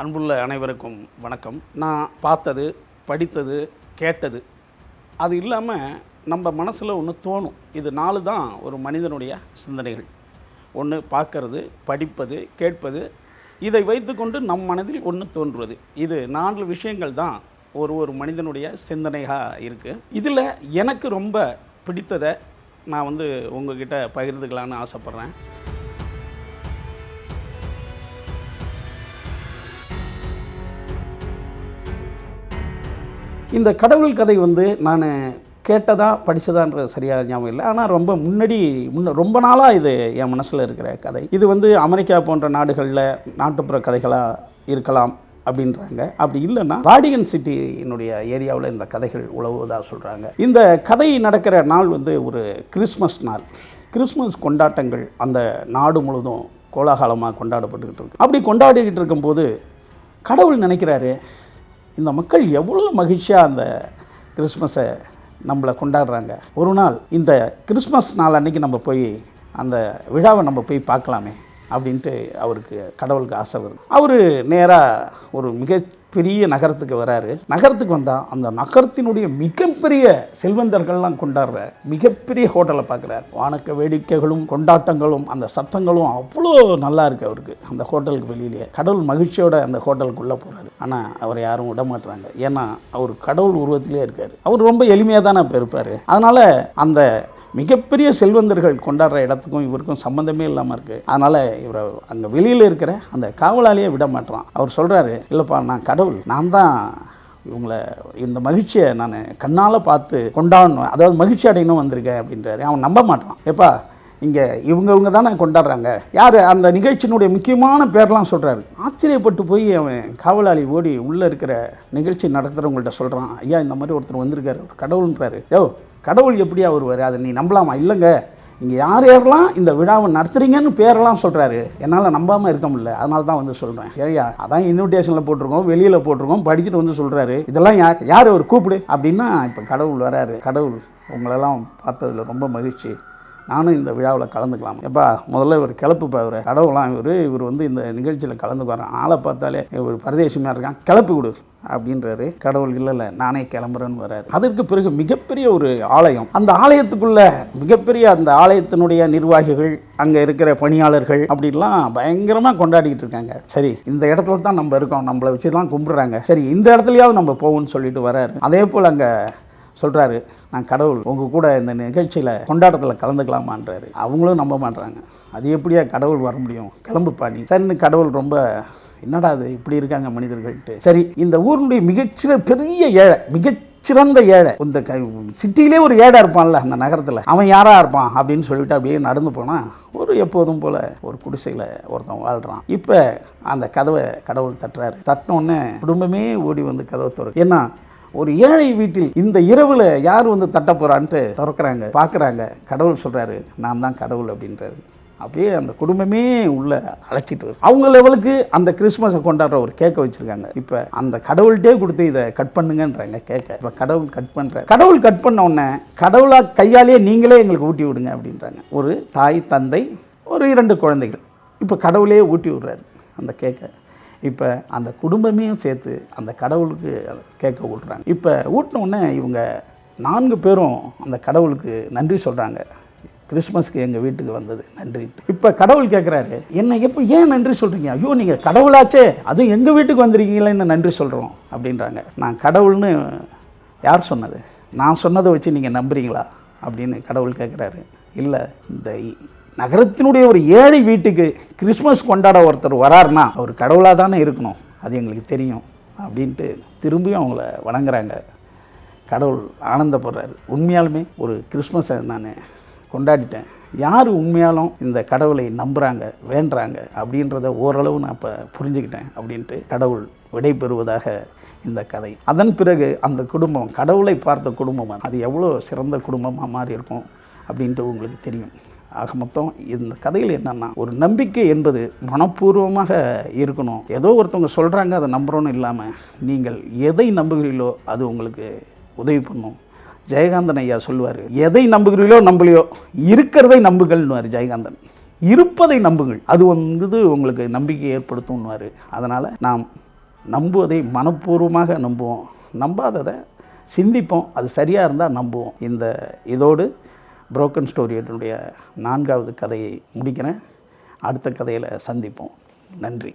அன்புள்ள அனைவருக்கும் வணக்கம். நான் பார்த்தது, படித்தது, கேட்டது அது இல்லாமல் நம்ம மனசில் ஒன்று தோணும். இது 4 தான் ஒரு மனிதனுடைய சிந்தனைகள். ஒன்று பார்க்கறது, படிப்பது, கேட்பது, இதை வைத்துக்கொண்டு நம் மனதில் ஒன்று தோன்றுவது. இது 4 விஷயங்கள் தான் ஒரு மனிதனுடைய சிந்தனையாக இருக்குது. இதில் எனக்கு ரொம்ப பிடித்ததை நான் உங்ககிட்ட பகிர்ந்துக்கலான்னு ஆசைப்பட்றேன். இந்த கடவுள் கதை நான் கேட்டதா படித்ததான்றது சரியாக ஞாபகம் இல்லை. ஆனால் ரொம்ப நாளாக இது என் மனசில் இருக்கிற கதை. இது அமெரிக்கா போன்ற நாடுகளில் நாட்டுப்புற கதைகளாக இருக்கலாம் அப்படின்றாங்க. அப்படி இல்லைன்னா வாடிகன் சிட்டியினுடைய ஏரியாவில் இந்த கதைகள் உலவுவதாக சொல்கிறாங்க. இந்த கதை நடக்கிற நாள் ஒரு கிறிஸ்மஸ் நாள். கிறிஸ்மஸ் கொண்டாட்டங்கள் அந்த நாடு முழுதும் கோலாகலமாக கொண்டாடப்பட்டுக்கிட்டு இருக்கு. அப்படி கொண்டாடிக்கிட்டு இருக்கும்போது கடவுள் நினைக்கிறாரு, இந்த மக்கள் எவ்வளோ மகிழ்ச்சியாக அந்த கிறிஸ்மஸை நம்மளை கொண்டாடுறாங்க. ஒரு நாள் இந்த கிறிஸ்மஸ் நாள் அன்றைக்கி நம்ம போய் அந்த விழாவை நம்ம போய் பார்க்கலாமே அப்படின்ட்டு கடவுளுக்கு ஆசை வருது. அவர் நேராக ஒரு மிகப்பெரிய நகரத்துக்கு வராரு. நகரத்துக்கு வந்தால் அந்த நகரத்தினுடைய மிகப்பெரிய செல்வந்தர்கள்லாம் கொண்டாடுற மிகப்பெரிய ஹோட்டலை பார்க்குறாரு. வானக்க வேடிக்கைகளும் கொண்டாட்டங்களும் அந்த சத்தங்களும் அவ்வளோ நல்லா இருக்குது அவருக்கு. அந்த ஹோட்டலுக்கு வெளியிலேயே கடவுள் மகிழ்ச்சியோட அந்த ஹோட்டலுக்குள்ளே போகிறாரு. ஆனால் அவரை யாரும் விட மாட்டுறாங்க. ஏன்னா அவர் கடவுள் உருவத்திலே இருக்கார். அவர் ரொம்ப எளிமையாக தானே இருப்பார். அதனால் அந்த மிகப்பெரிய செல்வந்தர்கள் கொண்டாடுற இடத்துக்கும் இவருக்கும் சம்மந்தமே இல்லாமல் இருக்குது. அதனால் இவரை அங்கே வெளியில் இருக்கிற அந்த காவலாளியே விட மாட்டான். அவர் சொல்கிறாரு, இல்லைப்பா நான் கடவுள், நான் தான் இவங்களை இந்த மகிழ்ச்சியை நான் கண்ணால் பார்த்து கொண்டாடணும், அதாவது மகிழ்ச்சி அடையணும் வந்திருக்கேன் அப்படின்றாரு. அவன் நம்ப மாட்டான். எப்பா இங்கே இவங்க தானே கொண்டாடுறாங்க, யார் அந்த நிகழ்ச்சியினுடைய முக்கியமான பேர்லாம் சொல்கிறாரு. ஆச்சரியப்பட்டு போய் அவன் காவலாளி ஓடி உள்ளே இருக்கிற நிகழ்ச்சி நடத்துகிறவங்கள்ட்ட சொல்கிறான், ஐயா இந்த மாதிரி ஒருத்தர் வந்திருக்காரு, கடவுள்ன்றாரு. கடவுள் எப்படியா வருவார், அதை நீ நம்பலாமா? இல்லைங்க, இங்கே யாரெல்லாம் இந்த விழாவை நடத்துறீங்கன்னு பேரெல்லாம் சொல்கிறாரு, என்னால் நம்பாமல் இருக்க முடியல, அதனால தான் சொல்கிறேன். ஏயா அதான் இன்விடேஷனில் போட்டிருக்கோம், வெளியில் போட்டிருக்கோம், படிச்சுட்டு சொல்கிறாரு, இதெல்லாம் யார் அவர் கூப்பிடு அப்படின்னா இப்போ கடவுள் வராரு. கடவுள் உங்களெல்லாம் பார்த்ததில் ரொம்ப மகிழ்ச்சி, நானும் இந்த விழாவில் கலந்துக்கலாம். எப்பா முதல்ல இவர் கிளப்புப்பா, கடவுளாம் இவர் இந்த நிகழ்ச்சியில் கலந்துக்குவார், ஆளை பார்த்தாலே இவர் பரதேசியமாக இருக்கான், கிளப்பி கொடு அப்படின்றாரு. கடவுள் இல்லை நானே கிளம்புறேன்னு வர்றாரு. அதற்கு பிறகு மிகப்பெரிய ஒரு ஆலயம், அந்த ஆலயத்துக்குள்ள மிகப்பெரிய அந்த ஆலயத்தினுடைய நிர்வாகிகள், அங்கே இருக்கிற பணியாளர்கள் அப்படின்லாம் பயங்கரமாக கொண்டாடிக்கிட்டு இருக்காங்க. சரி இந்த இடத்துல தான் நம்ம இருக்கோம், நம்மளை வச்சு தான் கும்பிட்றாங்க, சரி இந்த இடத்துலையாவது நம்ம போவோம்னு சொல்லிட்டு வர்றாரு. அதே போல் அங்கே சொல்கிறாரு, நான் கடவுள் உங்கள் கூட இந்த நிகழ்ச்சியில் கொண்டாட்டத்தில் கலந்துக்கலாமான்றாரு. அவங்களும் நம்ப மாட்டுறாங்க. அது எப்படியா கடவுள் வர முடியும், கிளம்புப்பா நீ. சரின்னு கடவுள் ரொம்ப என்னடா அது இப்படி இருக்காங்க மனிதர்கள்ட்டு. சரி இந்த ஊருடைய பெரிய ஏழை, மிகச்சிறந்த ஏழை, இந்த சிட்டியிலே ஒரு ஏழை இருப்பான்ல அந்த நகரத்தில், அவன் யாராக இருப்பான் அப்படின்னு சொல்லிட்டு அப்படியே நடந்து போனால் எப்போதும் போல் ஒரு குடிசையில் ஒருத்தன் வாழ்கிறான். இப்போ அந்த கதவை கடவுள் தட்டுறாரு. தட்டினோடனே குடும்பமே ஓடி கதவை திறக்கு. ஏன்னா ஒரு ஏழை வீட்டில் இந்த இரவில் யார் தட்ட போகிறான்ட்டு திறக்கிறாங்க, பார்க்குறாங்க. கடவுள் சொல்கிறாரு, நான் தான் கடவுள் அப்படின்றாரு. அப்படியே அந்த குடும்பமே உள்ளே அழைச்சிட்டு வருது. அவங்க லெவலுக்கு அந்த கிறிஸ்மஸை கொண்டாடுற ஒரு கேக்கை வச்சுருக்காங்க. இப்போ அந்த கடவுள்கிட்டே கொடுத்து இதை கட் பண்ணுங்கன்றாங்க கேட்க. இப்போ கடவுள் கட் பண்ணுறாரு. கடவுள் கட் பண்ண உடனே கடவுளாக கையாலேயே நீங்களே எங்களுக்கு ஊட்டி விடுங்க அப்படின்றாங்க. ஒரு தாய், தந்தை, ஒரு 2 குழந்தைகள். இப்போ கடவுளே ஊட்டி விடுறாரு அந்த கேக்கை. இப்போ அந்த குடும்பமையும் சேர்த்து அந்த கடவுளுக்கு கேட்க விட்றாங்க. இப்போ ஊட்டினோடனே இவங்க 4 பேரும் அந்த கடவுளுக்கு நன்றி சொல்கிறாங்க. கிறிஸ்மஸ்க்கு எங்கள் வீட்டுக்கு வந்தது நன்றி. இப்போ கடவுள் கேட்குறாரு, என்ன ஏன் நன்றி சொல்கிறீங்க? ஐயோ நீங்கள் கடவுளாச்சே, அதுவும் எங்கள் வீட்டுக்கு வந்திருக்கீங்களேன்னு நன்றி சொல்கிறோம் அப்படின்றாங்க. நான் கடவுள்னு யார் சொன்னது? நான் சொன்னதை வச்சு நீங்கள் நம்புறீங்களா அப்படின்னு கடவுள் கேட்குறாரு. இல்லை, இந்த நகரத்தினுடைய ஒரு ஏழை வீட்டுக்கு கிறிஸ்மஸ் கொண்டாட ஒருத்தர் வராருன்னா அவர் கடவுளாக தானே இருக்கணும், அது எங்களுக்கு தெரியும் அப்படின்ட்டு திரும்பியும் அவங்கள வணங்குறாங்க. கடவுள் ஆனந்தப்படுறாரு. உண்மையாலுமே ஒரு கிறிஸ்மஸை நான் கொண்டாடிட்டேன், யார் உண்மையாலும் இந்த கடவுளை நம்புகிறாங்க, வேண்டுறாங்க அப்படின்றத ஓரளவு நான் இப்போ புரிஞ்சுக்கிட்டேன் அப்படின்ட்டு கடவுள் விடை பெறுவதாக இந்த கதை. அதன் பிறகு அந்த குடும்பம், கடவுளை பார்த்த குடும்பம், அது எவ்வளோ சிறந்த குடும்பமாக மாறி இருக்கும் அப்படின்ட்டு உங்களுக்கு தெரியும். ஆக மொத்தம் இந்த கதையில் என்னென்னா, ஒரு நம்பிக்கை என்பது மனப்பூர்வமாக இருக்கணும். ஏதோ ஒருத்தவங்க சொல்கிறாங்க அதை நம்புகிறோன்னு இல்லாமல், நீங்கள் எதை நம்புகிறீர்களோ அது உங்களுக்கு உதவி பண்ணும். ஜெயகாந்தன் ஐயா சொல்லுவார், எதை நம்புகிறீர்களோ நம்பலையோ இருக்கிறதை நம்புகள்னுவார் ஜெயகாந்தன். இருப்பதை நம்புங்கள், அது உங்களுக்கு நம்பிக்கை ஏற்படுத்தும்னுவார். அதனால் நாம் நம்புவதை மனப்பூர்வமாக நம்புவோம், நம்பாததை சிந்திப்போம், அது சரியாக இருந்தால் நம்புவோம். இதோடு புரோக்கன் ஸ்டோரியினுடைய 4வது கதையை முடிக்கிறேன். அடுத்த கதையில் சந்திப்போம். நன்றி.